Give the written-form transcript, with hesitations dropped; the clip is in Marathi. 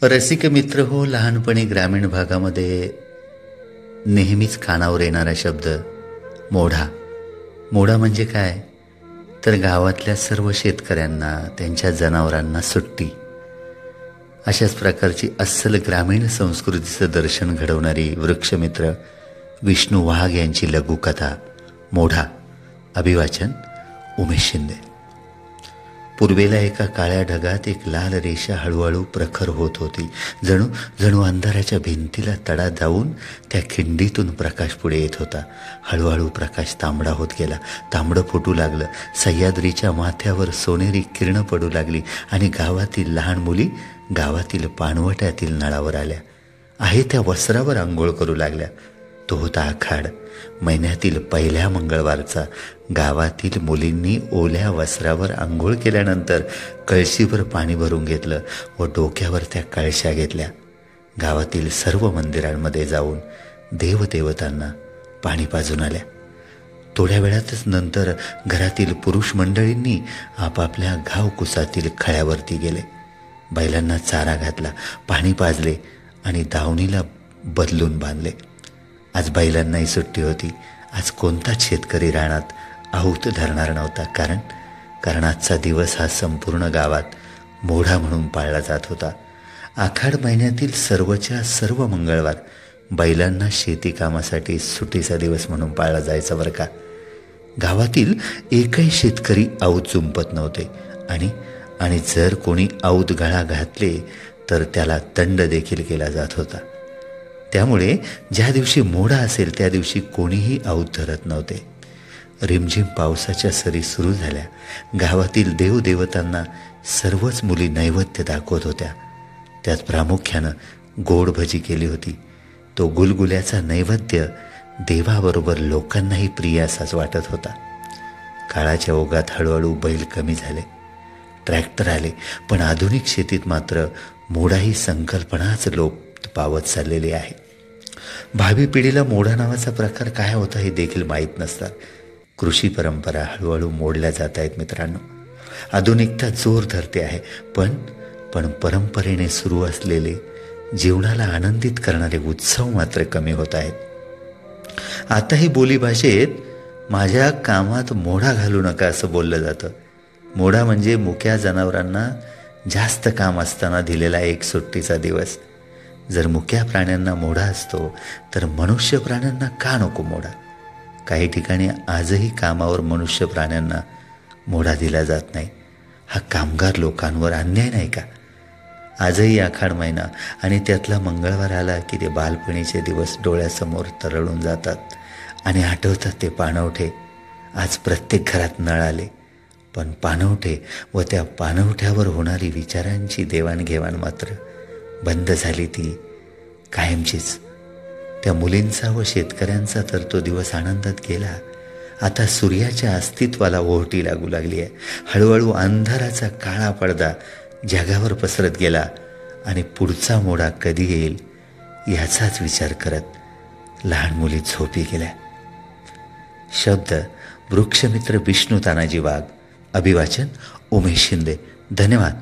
रसिक मित्र हो, लहानपणी ग्रामीण भागामध्ये नेहमीच कानावर येणारा शब्द मोढा. मोढा म्हणजे काय? तर गावातल्या सर्व शेतकऱ्यांना त्यांच्या जनावरांना सुट्टी, अशाच प्रकारची अस्सल ग्रामीण संस्कृतीचं दर्शन घडवणारी वृक्षमित्र विष्णू वाघ यांची लघुकथा मोढा. अभिवाचन उमेश शिंदे. पूर्वेला एका काळ्या ढगात एक लाल रेषा हळूहळू प्रखर होत होती. जणू जणू अंधाराच्या भिंतीला तडा जाऊन त्या खिंडीतून प्रकाश पुढे येत होता. हळूहळू प्रकाश तांबडा होत गेला. तांबडं फुटू लागलं. सह्याद्रीच्या माथ्यावर सोनेरी किरणं पडू लागली आणि गावातील लहान मुली गावातील पाणवट्यातील नळावर आल्या. आहे त्या वस्त्रावर आंघोळ करू लागल्या. तो होता आखाड महिन्यातील पहिल्या मंगळवारचा. गावातील मुलींनी ओल्या वस्त्रावर आंघोळ केल्यानंतर कळशीवर पाणी भरून घेतलं व डोक्यावर त्या कळशा घेतल्या. गावातील सर्व मंदिरांमध्ये जाऊन देवदेवतांना पाणी पाजून आल्या. थोड्या वेळातच नंतर घरातील पुरुष मंडळींनी आपापल्या घावकुसातील खळ्यावरती गेले. बैलांना चारा घातला, पाणी पाजले आणि दावणीला बदलून बांधले. आज बैलांनाही सुट्टी होती. आज कोणताच शेतकरी रानात आहूत धरणार नव्हता. कारण आजचा दिवस हा संपूर्ण गावात मोढा म्हणून पाळला जात होता. आखाड महिन्यातील सर्वच्या सर्व मंगळवार बैलांना शेती कामासाठी सुट्टीचा दिवस म्हणून पाळला जायचा बरं का. गावातील एकही शेतकरी आऊत जुंपत नव्हते आणि जर कोणी आऊत गळा घातले तर त्याला दंड देखील केला जात होता. त्यामुळे ज्या दिवशी मोढा असेल त्या दिवशी कोणीही आऊत धरत नव्हते. रिमझिम पावसाच्या सरी सुरू झाल्या. गावातील देवदेवतांना सर्वच मुली नैवेद्य दाखवत होत्या. त्यात प्रामुख्यानं गोड भजी केली होती. तो गुलगुल्याचा नैवेद्य देवाबरोबर लोकांनाही प्रिय असाच वाटत होता. काळाच्या ओघात हळूहळू बैल कमी झाले, ट्रॅक्टर आले, पण आधुनिक शेतीत मात्र मोढा ही संकल्पनाच लोप पावत चाललेली आहे. भावी पिढीला मोढा नावाचा प्रकार काय होता हे देखील माहीत नसतात. कृषी परंपरा हळूहळू मोडल्या जात आहेत मित्रांनो. आधुनिकता जोर धरते आहे, पण परंपरेने सुरू असलेले जीवनाला आनंदित करणारे उत्सव मात्र कमी होत आहेत. आताही बोलीभाषेत माझ्या कामात मोढा घालू नका असं बोललं जातं. मोढा म्हणजे मुक्या जनावरांना जास्त काम असताना दिलेला एक सुट्टीचा दिवस. जर मुक्या प्राण्यांना मोढा असतो तर मनुष्य प्राण्यांना का नको मोढा? काही ठिकाणी आजही कामावर मनुष्य प्राण्यांना मोढा दिला जात नाही. हा कामगार लोकांवर अन्याय नाही का? आजही आखाड महिना आणि त्यातला मंगळवार आला की ते बालपणीचे दिवस डोळ्यासमोर तरळून जातात आणि आठवतात ते पाणवठे. आज प्रत्येक घरात नळ आले, पण पाणवठे व त्या पाणवठ्यावर होणारी विचारांची देवाणघेवाण मात्र बंद झाली, ती कायमचीच. त्या मुलींचा व शेतकऱ्यांचा तर तो दिवस आनंदात गेला. आता सूर्याच्या अस्तित्वाला ओहोटी लागू लागली आहे. हळूहळू अंधाराचा काळा पडदा जगावर पसरत गेला आणि पुढचा मोढा कधी येईल याचाच विचार करत लहान मुली झोपी गेल्या. शब्द वृक्षमित्र विष्णू तानाजी वाघ. अभिवाचन उमेश शिंदे. धन्यवाद.